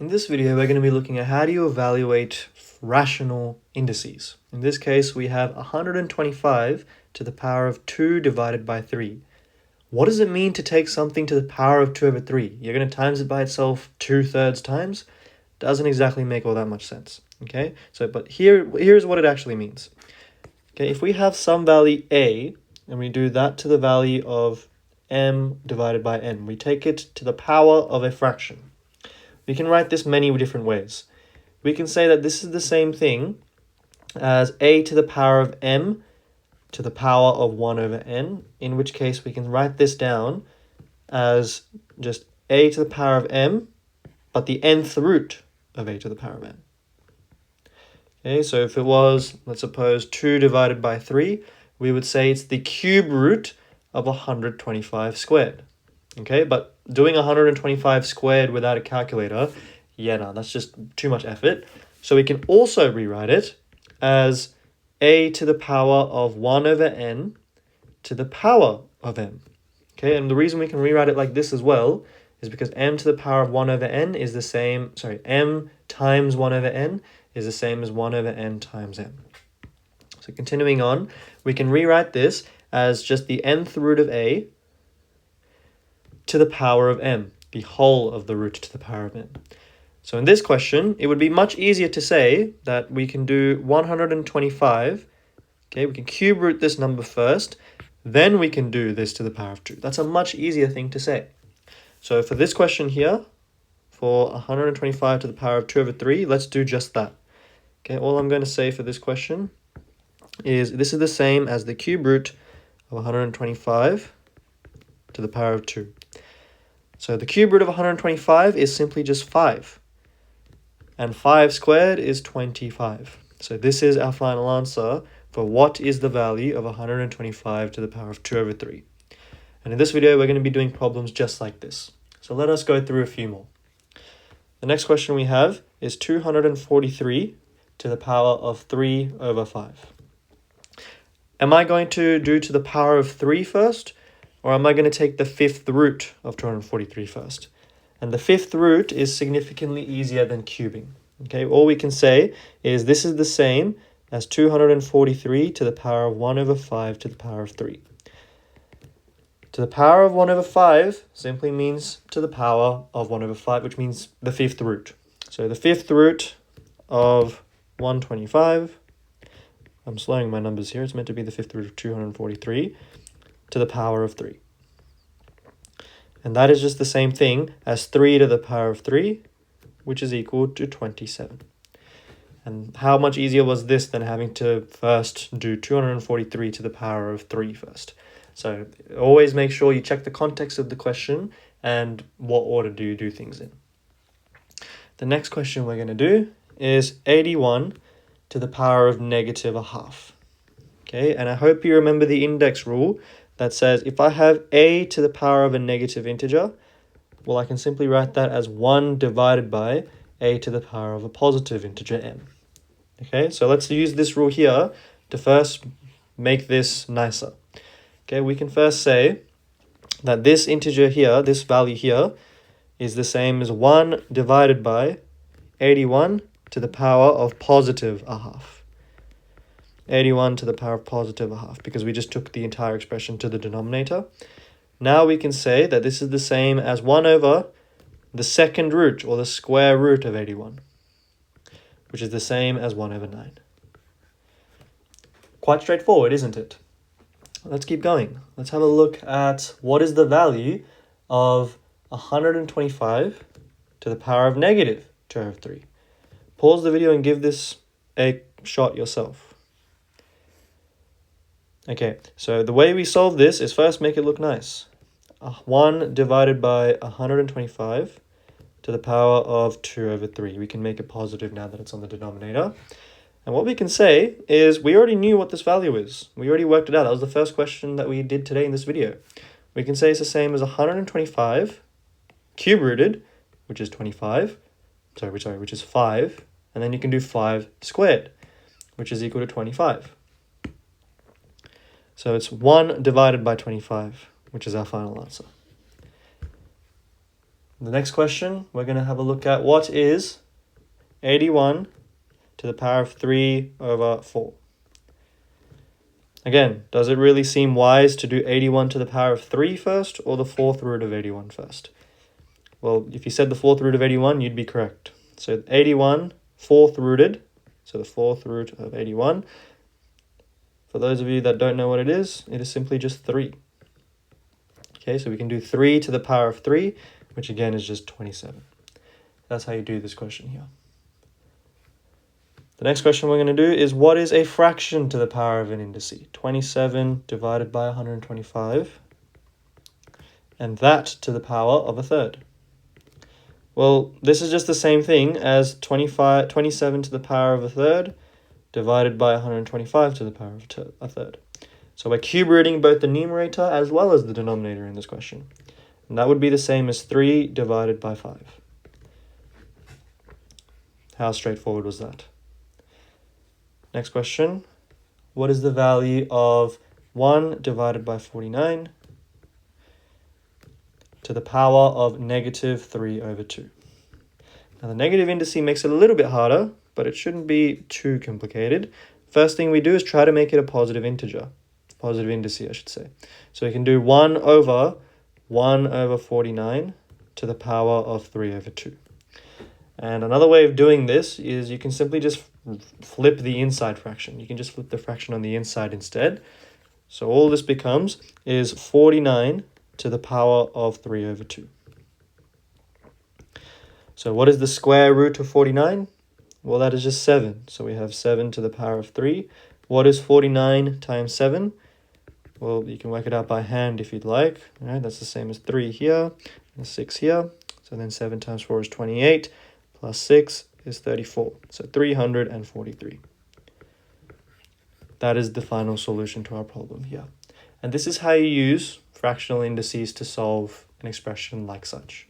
In this video, we're going to be looking at how do you evaluate rational indices. In this case, we have 125 to the power of 2 divided by 3. What does it mean to take something to the power of 2 over 3? You're going to times it by itself 2/3 times? Doesn't exactly make all that much sense. Okay, but here's what it actually means. Okay, if we have some value a, and we do that to the value of m divided by n, we take it to the power of a fraction. We can write this many different ways. We can say that this is the same thing as a to the power of m to the power of 1 over n, in which case we can write this down as just a to the power of m, but the nth root of a to the power of n. Okay, so if it was, let's suppose, 2 divided by 3, we would say it's the cube root of 125 squared. Okay, but doing 125 squared without a calculator, no, that's just too much effort. So we can also rewrite it as a to the power of 1 over n to the power of m. Okay, and the reason we can rewrite it like this as well is because m to the power of 1 over n is the same, m times 1 over n is the same as 1 over n times m. So continuing on, we can rewrite this as just the nth root of a to the power of m, the whole of the root to the power of m. So in this question, it would be much easier to say that we can do 125. Okay, we can cube root this number first, then we can do this to the power of 2. That's a much easier thing to say. So for this question here, for 125 to the power of 2 over 3, let's do just that. Okay, all I'm going to say for this question is this is the same as the cube root of 125 to the power of 2. So the cube root of 125 is simply just 5. And 5 squared is 25. So this is our final answer for what is the value of 125 to the power of 2 over 3. And in this video, we're going to be doing problems just like this. So let us go through a few more. The next question we have is 243 to the power of 3 over 5. Am I going to do to the power of 3 first? Or am I going to take the fifth root of 243 first? And the fifth root is significantly easier than cubing. Okay, all we can say is this is the same as 243 to the power of 1 over 5 to the power of 3. To the power of 1 over 5 simply means to the power of 1 over 5, which means the fifth root. So the fifth root of 125, I'm slowing my numbers here, it's meant to be the fifth root of 243, to the power of 3. And that is just the same thing as 3 to the power of 3, which is equal to 27. And how much easier was this than having to first do 243 to the power of 3 first? So always make sure you check the context of the question and what order do you do things in. The next question we're going to do is 81 to the power of negative a half. Okay, and I hope you remember the index rule that says if I have a to the power of a negative integer, well, I can simply write that as 1 divided by a to the power of a positive integer m. Okay, so let's use this rule here to first make this nicer. Okay, we can first say that this integer here, this value here, is the same as 1 divided by 81 to the power of positive a half. 81 to the power of positive a half, because we just took the entire expression to the denominator. Now we can say that this is the same as 1 over the second root, or the square root of 81, which is the same as 1 over 9. Quite straightforward, isn't it? Let's keep going. Let's have a look at what is the value of 125 to the power of negative 2 over 3. Pause the video and give this a shot yourself. Okay, so the way we solve this is first make it look nice. 1 divided by 125 to the power of 2 over 3. We can make it positive now that it's on the denominator. And what we can say is we already knew what this value is. We already worked it out. That was the first question that we did today in this video. We can say it's the same as 125 cube rooted, which is 25. Which is 5. And then you can do 5 squared, which is equal to 25. So it's 1 divided by 25, which is our final answer. The next question, we're going to have a look at what is 81 to the power of 3 over 4. Again, does it really seem wise to do 81 to the power of 3 first, or the fourth root of 81 first? Well, if you said the fourth root of 81, you'd be correct. So 81, fourth rooted, so the fourth root of 81. For those of you that don't know what it is simply just 3. Okay, so we can do 3 to the power of 3, which again is just 27. That's how you do this question here. The next question we're going to do is, what is a fraction to the power of an indice? 27 divided by 125, and that to the power of a third. Well, this is just the same thing as 27 to the power of a third divided by 125 to the power of a third. So we're cube rooting both the numerator as well as the denominator in this question. And that would be the same as 3 divided by 5. How straightforward was that? Next question. What is the value of 1 divided by 49 to the power of negative 3 over 2? Now the negative indice makes it a little bit harder, but it shouldn't be too complicated. First thing we do is try to make it a positive integer. Positive indice, I should say. So we can do 1 over 49 to the power of 3 over 2. And another way of doing this is you can simply just flip the inside fraction. You can just flip the fraction on the inside instead. So all this becomes is 49 to the power of 3 over 2. So what is the square root of 49? Well, that is just 7. So we have 7 to the power of 3. What is 49 times 7? Well, you can work it out by hand if you'd like. All right, that's the same as 3 here and 6 here. So then 7 times 4 is 28, plus 6 is 34. So 343. That is the final solution to our problem here. And this is how you use fractional indices to solve an expression like such.